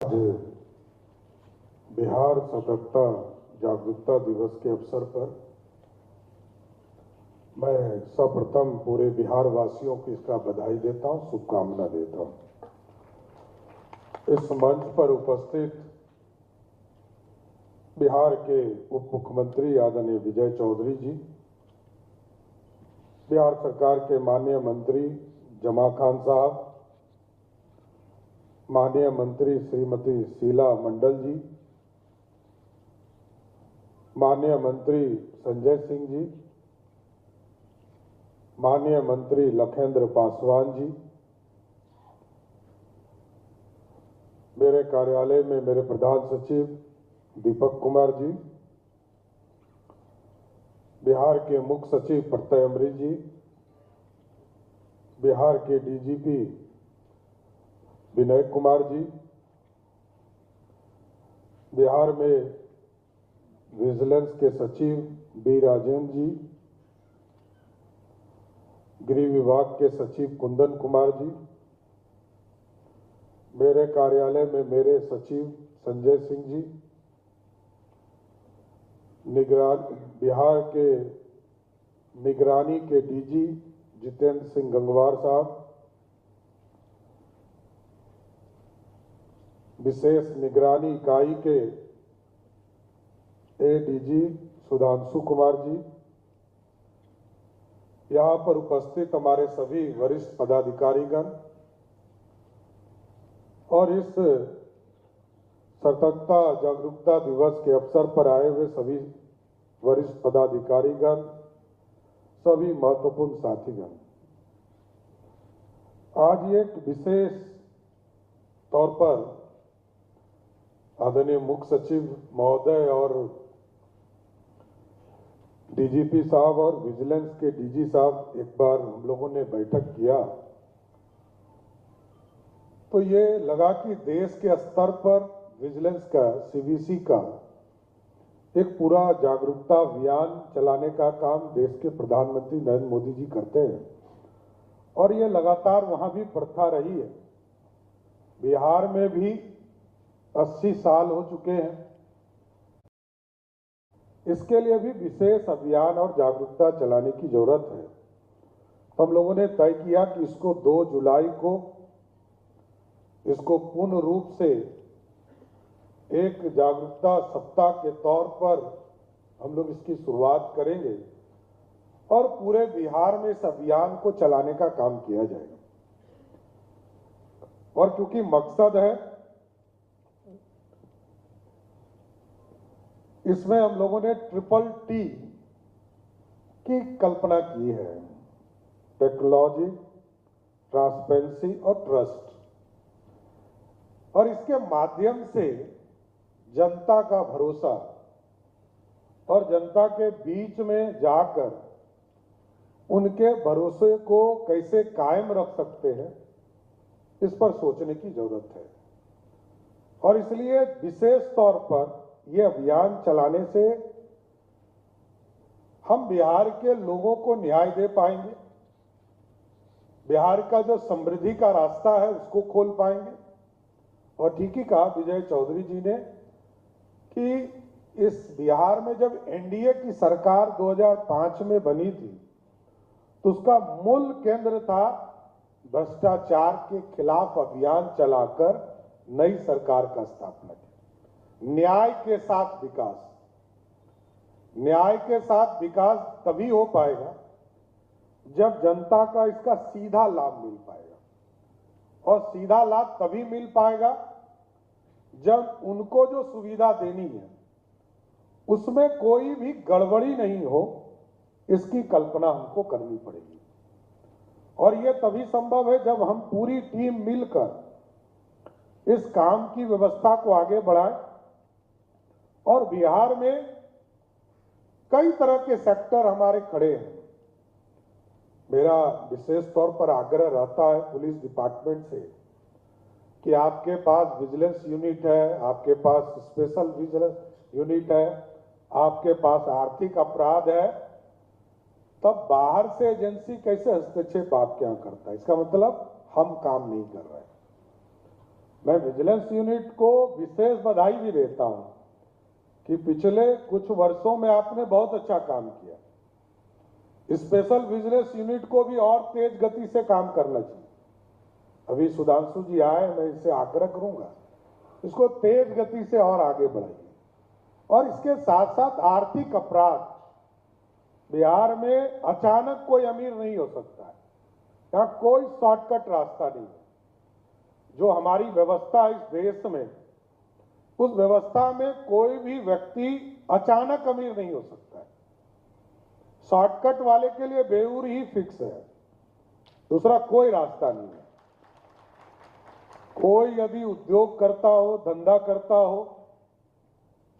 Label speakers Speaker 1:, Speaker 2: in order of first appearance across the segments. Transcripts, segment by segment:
Speaker 1: आज बिहार सतर्कता जागरूकता दिवस के अवसर पर मैं सर्वप्रथम पूरे बिहार वासियों को इसका बधाई देता हूं, शुभकामना देता हूं। इस मंच पर उपस्थित बिहार के उप मुख्यमंत्री आदरणीय विजय चौधरी जी, बिहार सरकार के माननीय मंत्री जमा खान साहब, माननीय मंत्री श्रीमती शीला मंडल जी, माननीय मंत्री संजय सिंह जी, माननीय मंत्री लखेंद्र पासवान जी, मेरे कार्यालय में मेरे प्रधान सचिव दीपक कुमार जी, बिहार के मुख्य सचिव प्रत्यय अमृत जी, बिहार के डीजीपी विनय कुमार जी, बिहार में विजिलेंस के सचिव बी राजेंद्र जी, गृह विभाग के सचिव कुंदन कुमार जी, मेरे कार्यालय में मेरे सचिव संजय सिंह जी, बिहार के निगरानी के डीजी जितेंद्र सिंह गंगवार साहब, विशेष निगरानी इकाई के एडीजी सुधांशु कुमार जी, यहां पर उपस्थित हमारे सभी वरिष्ठ पदाधिकारीगण और इस सतर्कता जागरूकता दिवस के अवसर पर आए हुए सभी वरिष्ठ पदाधिकारीगण, सभी महत्वपूर्ण साथीगण, आज एक विशेष तौर पर आदरणीय मुख्य सचिव महोदय और डीजीपी साहब और विजिलेंस के डीजी साहब एक बार हम लोगों ने बैठक किया तो ये लगा कि देश के स्तर पर विजिलेंस का, सीवीसी का एक पूरा जागरूकता अभियान चलाने का काम देश के प्रधानमंत्री नरेंद्र मोदी जी करते हैं और ये लगातार वहां भी प्रथा रही है। बिहार में भी 80 साल हो चुके हैं। इसके लिए भी विशेष अभियान और जागरूकता चलाने की जरूरत है। तो हम लोगों ने तय किया कि इसको 2 जुलाई को इसको पूर्ण रूप से एक जागरूकता सप्ताह के तौर पर हम लोग इसकी शुरुआत करेंगे और पूरे बिहार में इस अभियान को चलाने का काम किया जाएगा। और क्योंकि मकसद है, इसमें हम लोगों ने TTT की कल्पना की है, टेक्नोलॉजी, ट्रांसपेरेंसी और ट्रस्ट, और इसके माध्यम से जनता का भरोसा और जनता के बीच में जाकर उनके भरोसे को कैसे कायम रख सकते हैं, इस पर सोचने की जरूरत है। और इसलिए विशेष तौर पर यह अभियान चलाने से हम बिहार के लोगों को न्याय दे पाएंगे, बिहार का जो समृद्धि का रास्ता है उसको खोल पाएंगे। और ठीक ही कहा विजय चौधरी जी ने कि इस बिहार में जब एनडीए की सरकार 2005 में बनी थी तो उसका मूल केंद्र था भ्रष्टाचार के खिलाफ अभियान चलाकर नई सरकार का स्थापना की। न्याय के साथ विकास, न्याय के साथ विकास तभी हो पाएगा जब जनता का इसका सीधा लाभ मिल पाएगा, और सीधा लाभ तभी मिल पाएगा जब उनको जो सुविधा देनी है उसमें कोई भी गड़बड़ी नहीं हो, इसकी कल्पना हमको करनी पड़ेगी। और यह तभी संभव है जब हम पूरी टीम मिलकर इस काम की व्यवस्था को आगे बढ़ाएं। और बिहार में कई तरह के सेक्टर हमारे खड़े हैं। मेरा विशेष तौर पर आग्रह रहता है पुलिस डिपार्टमेंट से कि आपके पास विजिलेंस यूनिट है, आपके पास स्पेशल विजिलेंस यूनिट है, आपके पास आर्थिक अपराध है, तब बाहर से एजेंसी कैसे हस्तक्षेप आपके यहां करता है? इसका मतलब हम काम नहीं कर रहे हैं। मैं विजिलेंस यूनिट को विशेष बधाई भी देता हूं कि पिछले कुछ वर्षों में आपने बहुत अच्छा काम किया। स्पेशल विजिलेंस यूनिट को भी और तेज गति से काम करना चाहिए। अभी सुधांशु जी आए, मैं इनसे आग्रह करूंगा इसको तेज गति से और आगे बढ़ाइए। और इसके साथ साथ आर्थिक अपराध, बिहार में अचानक कोई अमीर नहीं हो सकता है, यहाँ कोई शॉर्टकट रास्ता नहीं है। जो हमारी व्यवस्था इस देश में, उस व्यवस्था में कोई भी व्यक्ति अचानक अमीर नहीं हो सकता है। शॉर्टकट वाले के लिए बेऊर ही फिक्स है, दूसरा कोई रास्ता नहीं है। कोई यदि उद्योग करता हो, धंधा करता हो,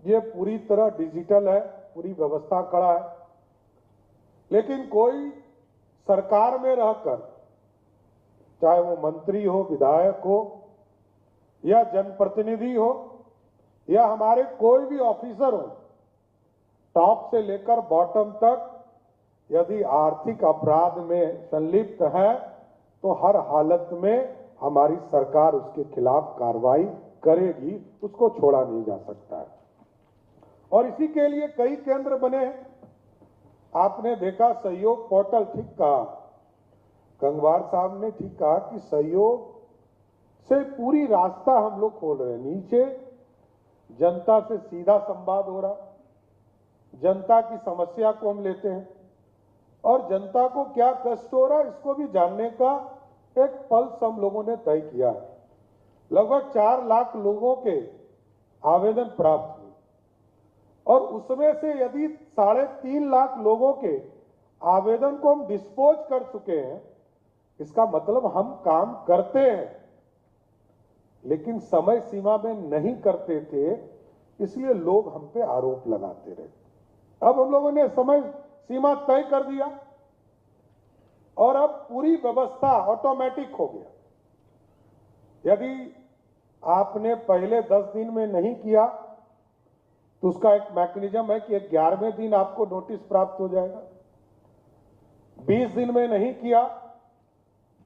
Speaker 1: ये पूरी तरह डिजिटल है, पूरी व्यवस्था खड़ा है। लेकिन कोई सरकार में रहकर, चाहे वो मंत्री हो, विधायक हो या जनप्रतिनिधि हो या हमारे कोई भी ऑफिसर हो, टॉप से लेकर बॉटम तक यदि आर्थिक अपराध में संलिप्त है तो हर हालत में हमारी सरकार उसके खिलाफ कार्रवाई करेगी, उसको छोड़ा नहीं जा सकता है। और इसी के लिए कई केंद्र बने हैं। आपने देखा सहयोग पोर्टल, ठीक कहा गंगवार साहब ने, ठीक कहा कि सहयोग से पूरी रास्ता हम लोग खोल रहे हैं। नीचे जनता से सीधा संवाद हो रहा, जनता की समस्या को हम लेते हैं और जनता को क्या कष्ट हो रहा है इसको भी जानने का एक पल्स हम लोगों ने तय किया है। लगभग 4 लाख लोगों के आवेदन प्राप्त हुए और उसमें से यदि 3.5 लाख लोगों के आवेदन को हम डिस्पोज कर चुके हैं, इसका मतलब हम काम करते हैं, लेकिन समय सीमा में नहीं करते थे, इसलिए लोग हम पे आरोप लगाते रहे। अब हम लोगों ने समय सीमा तय कर दिया और अब पूरी व्यवस्था ऑटोमेटिक हो गया। यदि आपने पहले 10 दिन में नहीं किया तो उसका एक मैकेनिज्म है कि 11वें दिन आपको नोटिस प्राप्त हो जाएगा। 20 दिन में नहीं किया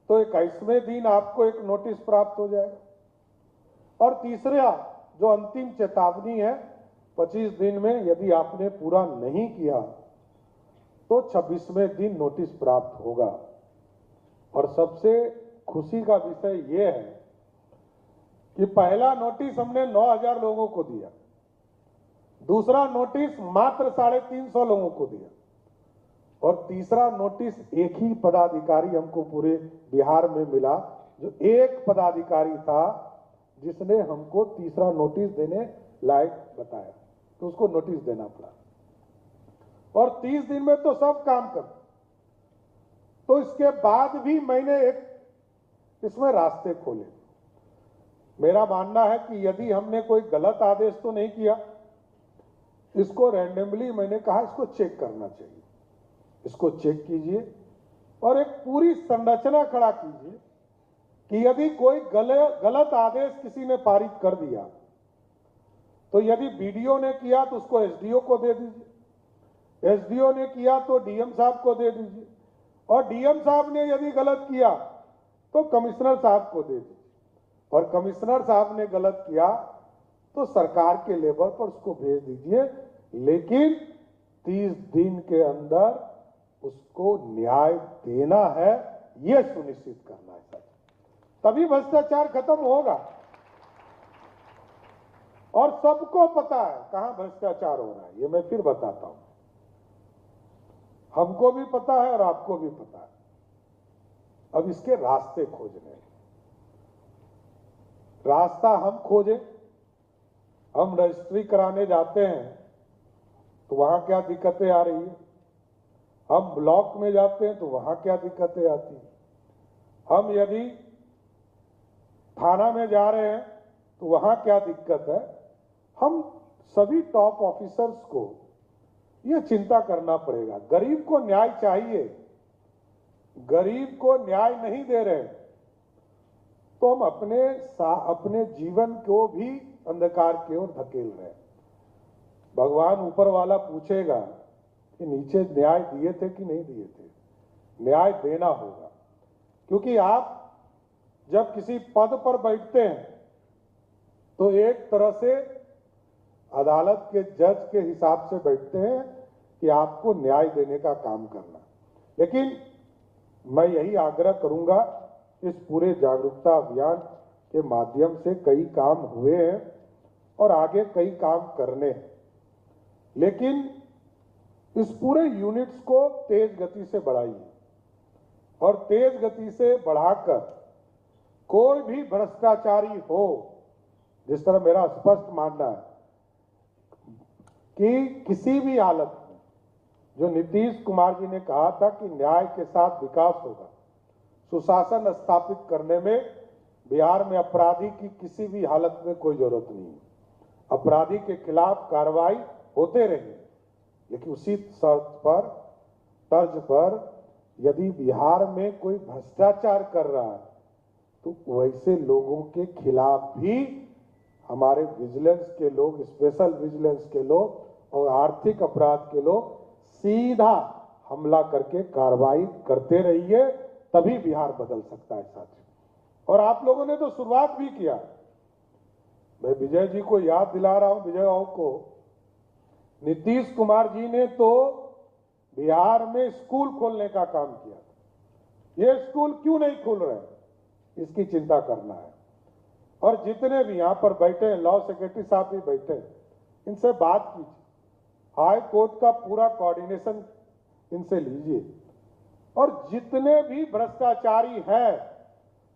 Speaker 1: तो 21वें दिन आपको एक नोटिस प्राप्त हो जाएगा। और तीसरा जो अंतिम चेतावनी है, 25 दिन में यदि आपने पूरा नहीं किया तो 26वें दिन नोटिस प्राप्त होगा। और सबसे खुशी का विषय यह है कि पहला नोटिस हमने 9,000 लोगों को दिया, दूसरा नोटिस मात्र 350 लोगों को दिया और तीसरा नोटिस एक ही पदाधिकारी हमको पूरे बिहार में मिला, जो एक पदाधिकारी था जिसने हमको तीसरा नोटिस देने लायक बताया, तो उसको नोटिस देना पड़ा। और 30 दिन में तो सब काम कर, तो इसके बाद भी मैंने एक इसमें रास्ते खोले। मेरा मानना है कि यदि हमने कोई गलत आदेश तो नहीं किया, इसको रैंडमली मैंने कहा इसको चेक करना चाहिए, इसको चेक कीजिए और एक पूरी संरचना खड़ा कीजिए कि यदि कोई गलत आदेश किसी ने पारित कर दिया तो यदि बीडीओ ने किया तो उसको एसडीओ को दे दीजिए, एसडीओ ने किया तो डीएम साहब को दे दीजिए और डीएम साहब ने यदि गलत किया तो कमिश्नर साहब को दे दीजिए और कमिश्नर साहब ने गलत किया तो सरकार के लेवल पर उसको भेज दीजिए, लेकिन 30 दिन के अंदर उसको न्याय देना है, यह सुनिश्चित करना है सर, तभी भ्रष्टाचार खत्म होगा। और सबको पता है कहां भ्रष्टाचार हो रहा है, ये मैं फिर बताता हूं। हमको भी पता है और आपको भी पता है। अब इसके रास्ते खोजने, रास्ता हम खोजें। हम रजिस्ट्री कराने जाते हैं तो वहां क्या दिक्कतें आ रही है, हम ब्लॉक में जाते हैं तो वहां क्या दिक्कतें आती हैं, हम यदि थाना में जा रहे हैं तो वहां क्या दिक्कत है। हम सभी टॉप ऑफिसर्स को यह चिंता करना पड़ेगा। गरीब को न्याय चाहिए, गरीब को न्याय नहीं दे रहे तो हम अपने जीवन को भी अंधकार की ओर धकेल रहे हैं। भगवान ऊपर वाला पूछेगा कि नीचे न्याय दिए थे कि नहीं दिए थे। न्याय देना होगा, क्योंकि आप जब किसी पद पर बैठते हैं तो एक तरह से अदालत के जज के हिसाब से बैठते हैं कि आपको न्याय देने का काम करना। लेकिन मैं यही आग्रह करूंगा, इस पूरे जागरूकता अभियान के माध्यम से कई काम हुए हैं और आगे कई काम करने हैं, लेकिन इस पूरे यूनिट्स को तेज गति से बढ़ाइए और तेज गति से बढ़ाकर कोई भी भ्रष्टाचारी हो, जिस तरह मेरा स्पष्ट मानना है कि किसी भी हालत में, जो नीतीश कुमार जी ने कहा था कि न्याय के साथ विकास होगा, सुशासन स्थापित करने में बिहार में अपराधी की किसी भी हालत में कोई जरूरत नहीं है। अपराधी के खिलाफ कार्रवाई होते रहे, लेकिन उसी तर्ज पर यदि बिहार में कोई भ्रष्टाचार कर रहा है तो वैसे लोगों के खिलाफ भी हमारे विजिलेंस के लोग, स्पेशल विजिलेंस के लोग और आर्थिक अपराध के लोग सीधा हमला करके कार्रवाई करते रहिए, तभी बिहार बदल सकता है साथियों। और आप लोगों ने तो शुरुआत भी किया। मैं विजय जी को याद दिला रहा हूं, विजय बाबू को, नीतीश कुमार जी ने तो बिहार में स्कूल खोलने का काम किया। ये स्कूल क्यों नहीं खुल रहे हैं, इसकी चिंता करना है। और जितने भी यहां पर बैठे हैं, लॉ सेक्रेटरी साहब भी बैठे हैं, इनसे बात कीजिए, हाई कोर्ट का पूरा कोऑर्डिनेशन इनसे लीजिए और जितने भी भ्रष्टाचारी हैं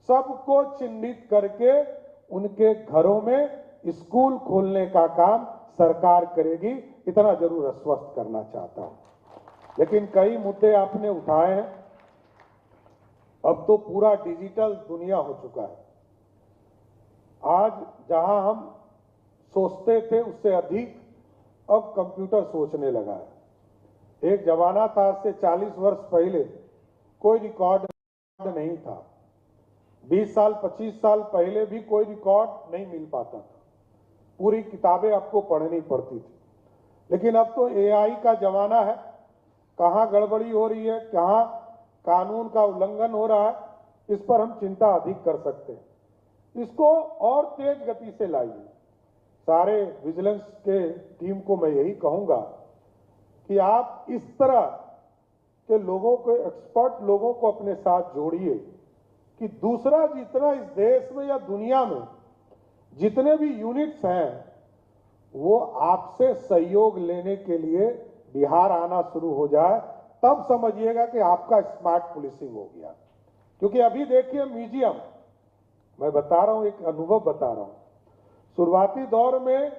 Speaker 1: सबको चिन्हित करके उनके घरों में स्कूल खोलने का काम सरकार करेगी, इतना जरूर आश्वस्त करना चाहता हूं। लेकिन कई मुद्दे आपने उठाए हैं। अब तो पूरा डिजिटल दुनिया हो चुका है। आज जहां हम सोचते थे उससे अधिक अब कंप्यूटर सोचने लगा है। एक जमाना था, आज से 40 वर्ष पहले कोई रिकॉर्ड नहीं था। 20 साल 25 साल पहले भी कोई रिकॉर्ड नहीं मिल पाता था, पूरी किताबें आपको पढ़नी पड़ती थी। लेकिन अब तो एआई का जमाना है, कहां गड़बड़ी हो रही है, कहां कानून का उल्लंघन हो रहा है, इस पर हम चिंता अधिक कर सकते हैं। इसको और तेज गति से लाइए। सारे विजिलेंस के टीम को मैं यही कहूंगा कि आप इस तरह के लोगों को, एक्सपर्ट लोगों को अपने साथ जोड़िए कि दूसरा जितना इस देश में या दुनिया में जितने भी यूनिट्स हैं वो आपसे सहयोग लेने के लिए बिहार आना शुरू हो जाए, तब समझिएगा कि आपका स्मार्ट पुलिसिंग हो गया। क्योंकि अभी देखिए म्यूजियम, मैं बता रहा हूं, एक अनुभव बता रहा हूं। शुरुआती दौर में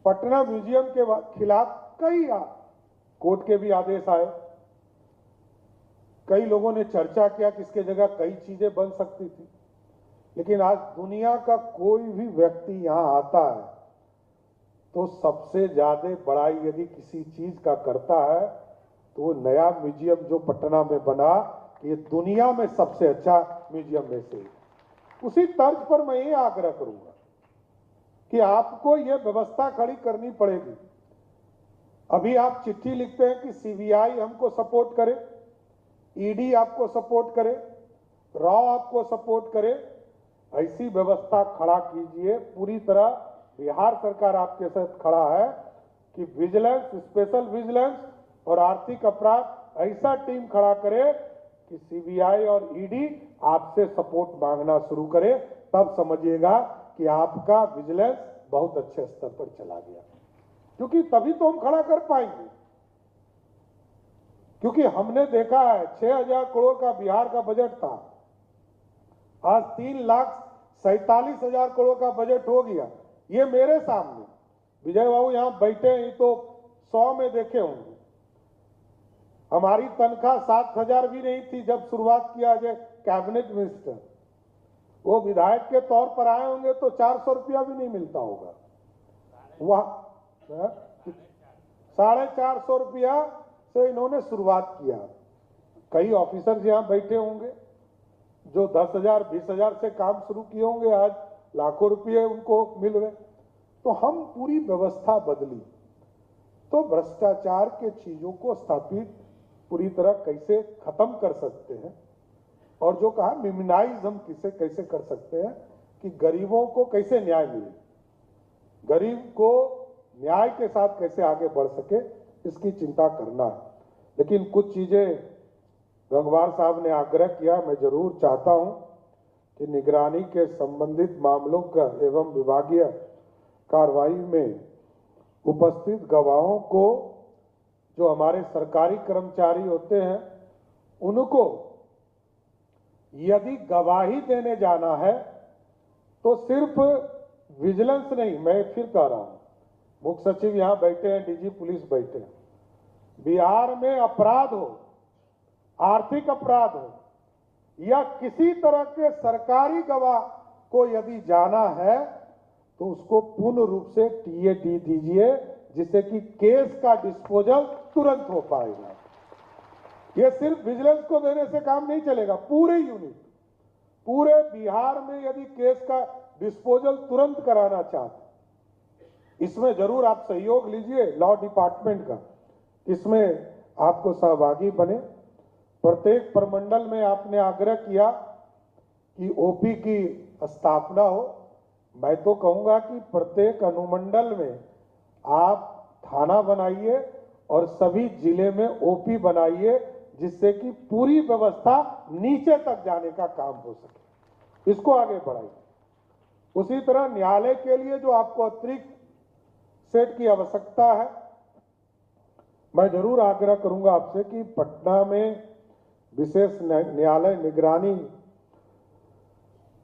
Speaker 1: पटना म्यूजियम के खिलाफ कई कोर्ट के भी आदेश आए, कई लोगों ने चर्चा किया कि इसके जगह कई चीजें बन सकती थी। लेकिन आज दुनिया का कोई भी व्यक्ति यहां आता है तो सबसे ज्यादा बड़ाई यदि किसी चीज का करता है तो वो नया म्यूजियम जो पटना में बना, ये दुनिया में सबसे अच्छा म्यूजियम में से। उसी तर्ज पर मैं ये आग्रह करूंगा कि आपको ये व्यवस्था खड़ी करनी पड़ेगी। अभी आप चिट्ठी लिखते हैं कि सीबीआई हमको सपोर्ट करे, ईडी आपको सपोर्ट करे, रॉ आपको सपोर्ट करे, ऐसी व्यवस्था खड़ा कीजिए। पूरी तरह बिहार सरकार आपके साथ खड़ा है कि विजिलेंस, स्पेशल विजिलेंस और आर्थिक अपराध ऐसा टीम खड़ा करे कि सीबीआई और ईडी आपसे सपोर्ट मांगना शुरू करे, तब समझिएगा कि आपका विजिलेंस बहुत अच्छे स्तर पर चला गया। क्योंकि तभी तो हम खड़ा कर पाएंगे। क्योंकि हमने देखा है 6,000 करोड़ का बिहार का बजट था, आज 3,47,000 करोड़ का बजट हो गया। ये मेरे सामने विजय बाबू यहां बैठे हैं तो 100 में देखे होंगे। हमारी तनख्वाह 7,000 भी नहीं थी जब शुरुआत किया जाए कैबिनेट मिनिस्टर। वो विधायक के तौर पर आए होंगे तो 400 रुपया भी नहीं मिलता होगा। वह 450 रुपया से इन्होंने शुरुआत किया। कई ऑफिसर यहां बैठे होंगे जो 10,000 20,000 से काम शुरू किए होंगे, आज लाखों रुपये उनको मिल रहे। तो हम पूरी व्यवस्था बदली तो भ्रष्टाचार के चीजों को स्थापित पूरी तरह कैसे खत्म कर सकते हैं, और जो कहा मिनिमाइज हम किसे कैसे कर सकते हैं कि गरीबों को कैसे न्याय मिले, गरीब को न्याय के साथ कैसे आगे बढ़ सके, इसकी चिंता करना है। लेकिन कुछ चीजें गंगवार साहब ने आग्रह किया, मैं जरूर चाहता हूं कि निगरानी के संबंधित मामलों का एवं विभागीय कार्रवाई में उपस्थित गवाहों को, जो हमारे सरकारी कर्मचारी होते हैं, उनको यदि गवाही देने जाना है तो सिर्फ विजिलेंस नहीं, मैं फिर कह रहा हूं, मुख्य सचिव यहां बैठे हैं, डीजी पुलिस बैठे हैं, बिहार में अपराध हो, आर्थिक अपराध हो या किसी तरह के सरकारी गवाह को यदि जाना है तो उसको पूर्ण रूप से टीएडी दीजिए, जिससे कि केस का डिस्पोजल तुरंत हो पाएगा। ये सिर्फ विजिलेंस को देने से काम नहीं चलेगा, पूरे यूनिट, पूरे बिहार में यदि केस का डिस्पोजल तुरंत कराना चाहते, इसमें जरूर आप सहयोग लीजिए लॉ डिपार्टमेंट का, इसमें आपको सहभागी बने। प्रत्येक प्रमंडल में आपने आग्रह किया कि ओपी की स्थापना हो, मैं तो कहूंगा कि प्रत्येक अनुमंडल में आप थाना बनाइए और सभी जिले में ओपी बनाइए, जिससे कि पूरी व्यवस्था नीचे तक जाने का काम हो सके, इसको आगे बढ़ाइए। उसी तरह न्यायालय के लिए जो आपको अतिरिक्त सेट की आवश्यकता है, मैं जरूर आग्रह करूंगा आपसे कि पटना में विशेष न्यायालय निगरानी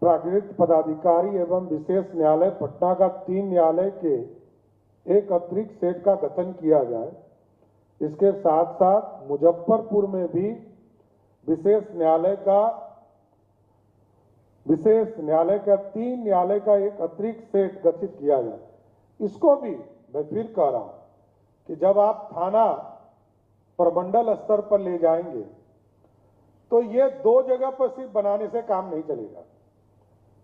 Speaker 1: प्राकृतिक पदाधिकारी एवं विशेष न्यायालय पटना का 3 न्यायालय के एक अतिरिक्त सेट का गठन किया जाए। इसके साथ साथ मुजफ्फरपुर में भी विशेष न्यायालय का 3 न्यायालय का एक अतिरिक्त सेट गठित किया जाए। इसको भी मैं फिर कह रहा हूं कि जब आप थाना प्रमंडल स्तर पर ले जाएंगे तो ये 2 जगह पर सिर्फ बनाने से काम नहीं चलेगा।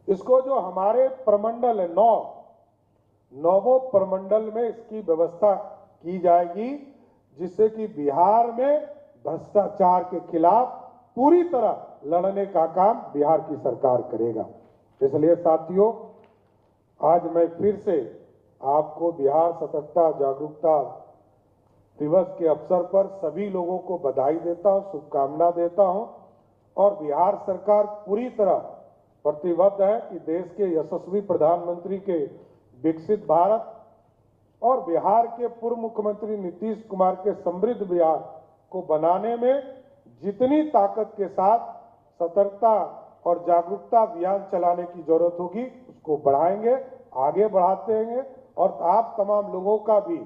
Speaker 1: इसको जो हमारे प्रमंडल है 9 प्रमंडल में इसकी व्यवस्था की जाएगी, जिससे कि बिहार में भ्रष्टाचार के खिलाफ पूरी तरह लड़ने का काम बिहार की सरकार करेगा। इसलिए साथियों, आज मैं फिर से आपको बिहार सतर्कता जागरूकता दिवस के अवसर पर सभी लोगों को बधाई देता हूं, शुभकामना देता हूं और बिहार सरकार पूरी तरह प्रतिबद्ध है कि देश के यशस्वी प्रधानमंत्री के विकसित भारत और बिहार के पूर्व मुख्यमंत्री नीतीश कुमार के समृद्ध बिहार को बनाने में जितनी ताकत के साथ सतर्कता और जागरूकता अभियान चलाने की जरूरत होगी, उसको बढ़ाएंगे, आगे बढ़ाते हैं और आप तमाम लोगों का भी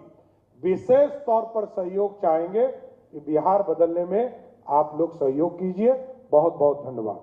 Speaker 1: विशेष तौर पर सहयोग चाहेंगे कि बिहार बदलने में आप लोग सहयोग कीजिए। बहुत बहुत धन्यवाद।